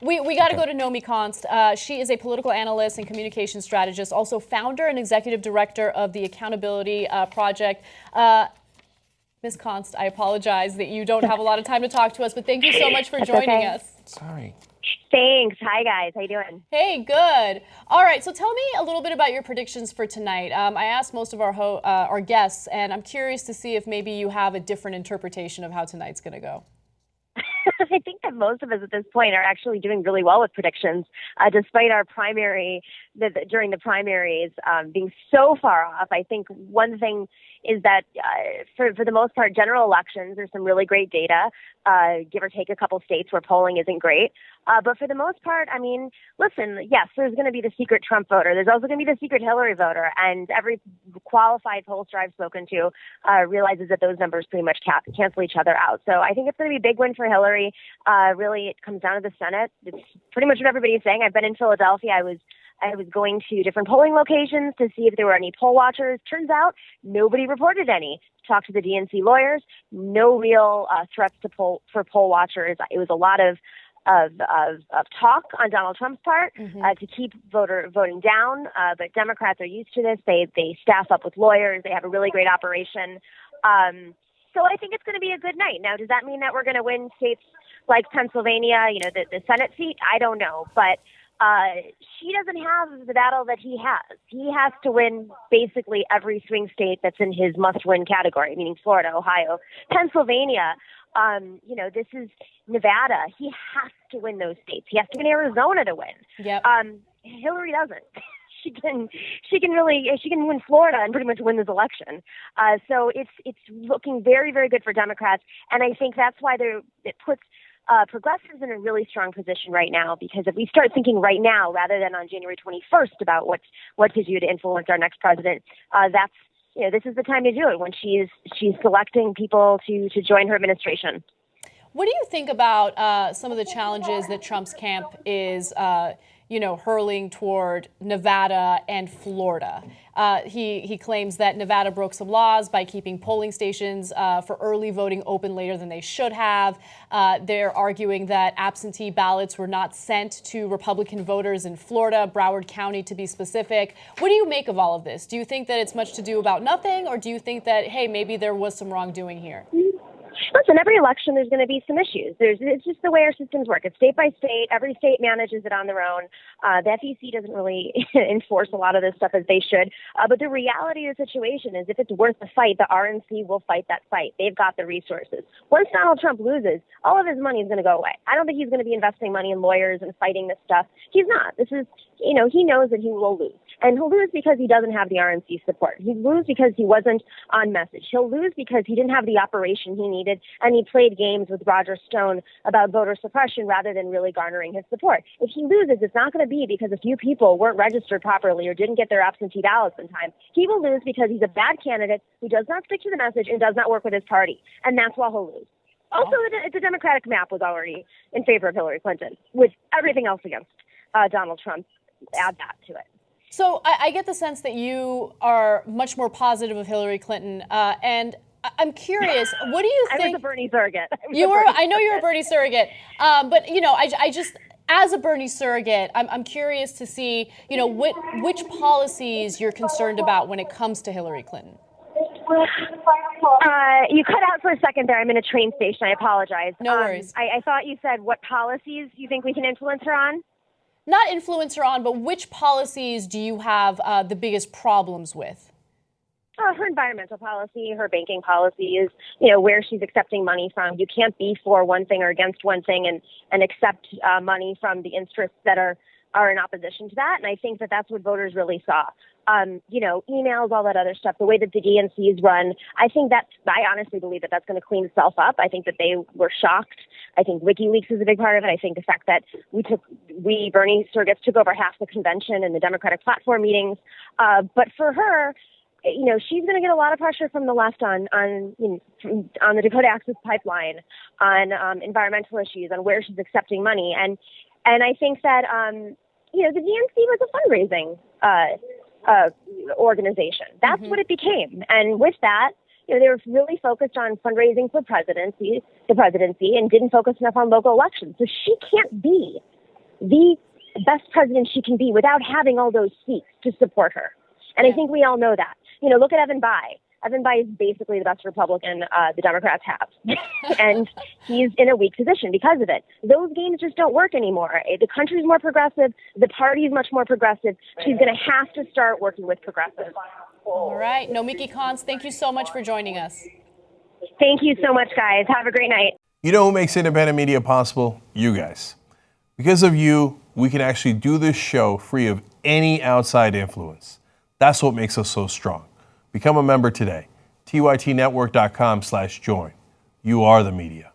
We got to go to Nomiki Konst. She is a political analyst and communication strategist, also founder and executive director of the Accountability Project. Ms. Konst, I apologize that you don't have a lot of time to talk to us, but thank you so much for joining us. Sorry. Thanks. Hi, guys. How you doing? Hey, good. All right, so tell me a little bit about your predictions for tonight. I asked most of our guests, and I'm curious to see if maybe you have a different interpretation of how tonight's going to go. I think that most of us at this point are actually doing really well with predictions, despite our during the primaries being so far off. I think one thing is that for the most part, general elections, there's some really great data, give or take a couple states where polling isn't great. But for the most part, I mean, listen, yes, there's going to be the secret Trump voter. There's also going to be the secret Hillary voter. And every qualified pollster I've spoken to realizes that those numbers pretty much cancel each other out. So I think it's going to be a big win for Hillary. Really, it comes down to the Senate. It's pretty much what everybody's saying. I've been in Philadelphia. I was going to different polling locations to see if there were any poll watchers. Turns out nobody reported any. Talked to the DNC lawyers. No real threats for poll watchers. It was a lot of talk on Donald Trump's part to keep voting down. But Democrats are used to this. They staff up with lawyers. They have a really great operation. So I think it's going to be a good night. Now, does that mean that we're going to win states like Pennsylvania, the Senate seat? I don't know. But she doesn't have the battle that he has. He has to win basically every swing state that's in his must-win category, meaning Florida, Ohio, Pennsylvania. This is Nevada. He has to win those states. He has to win Arizona to win. Yep. Hillary doesn't. She can win Florida and pretty much win this election. So it's looking very, very good for Democrats, and I think that's why it puts progressives in a really strong position right now, because if we start thinking right now rather than on January 21st about what to do to influence our next president, this is the time to do it, when she's selecting people to join her administration. What do you think about some of the challenges that Trump's camp is hurling toward Nevada and Florida? He claims that Nevada broke some laws by keeping polling stations for early voting open later than they should have. They're arguing that absentee ballots were not sent to Republican voters in Florida, Broward County to be specific. What do you make of all of this? Do you think that it's much to do about nothing, or do you think that, hey, maybe there was some wrongdoing here? Listen, every election there's going to be some issues. It's just the way our systems work. It's state by state. Every state manages it on their own. The FEC doesn't really enforce a lot of this stuff as they should. But the reality of the situation is, if it's worth the fight, the RNC will fight that fight. They've got the resources. Once Donald Trump loses, all of his money is going to go away. I don't think he's going to be investing money in lawyers and fighting this stuff. He's not. This is, he knows that he will lose. And he'll lose because he doesn't have the RNC support. He'll lose because he wasn't on message. He'll lose because he didn't have the operation he needed, and he played games with Roger Stone about voter suppression rather than really garnering his support. If he loses, it's not going to be because a few people weren't registered properly or didn't get their absentee ballots in time. He will lose because he's a bad candidate who does not stick to the message and does not work with his party, and that's why he'll lose. Also, the Democratic map was already in favor of Hillary Clinton, with everything else against Donald Trump. Add that to it. So I get the sense that you are much more positive of Hillary Clinton, and I'm curious, what do you think? I was a Bernie surrogate. I know you're a Bernie surrogate, but I just, as a Bernie surrogate, I'm curious to see, which policies you're concerned about when it comes to Hillary Clinton. You cut out for a second there. I'm in a train station. I apologize. No worries. I thought you said what policies you think we can influence her on? Not influence her on, but which policies do you have the biggest problems with? Her environmental policy, her banking policies, where she's accepting money from. You can't be for one thing or against one thing and accept money from the interests that are in opposition to that. And I think that that's what voters really saw. Emails, all that other stuff, the way that the DNC is run. I honestly believe that that's going to clean itself up. I think that they were shocked. I think WikiLeaks is a big part of it. I think the fact that we Bernie surrogates took over half the convention and the Democratic platform meetings. But for her, she's going to get a lot of pressure from the left on the Dakota Access Pipeline, on environmental issues, on where she's accepting money. And I think that, the DNC was a fundraising organization. That's what it became. And with that, they were really focused on fundraising for the presidency, and didn't focus enough on local elections. So she can't be the best president she can be without having all those seats to support her. And I think we all know that. Look at Evan Bayh. Evan Bayh is basically the best Republican the Democrats have. And he's in a weak position because of it. Those games just don't work anymore. The country's more progressive. The party's much more progressive. She's going to have to start working with progressives. All right. Nomiki Konst, thank you so much for joining us. Thank you so much, guys. Have a great night. You know who makes independent media possible? You guys. Because of you, we can actually do this show free of any outside influence. That's what makes us so strong. Become a member today. tytnetwork.com/join. You are the media.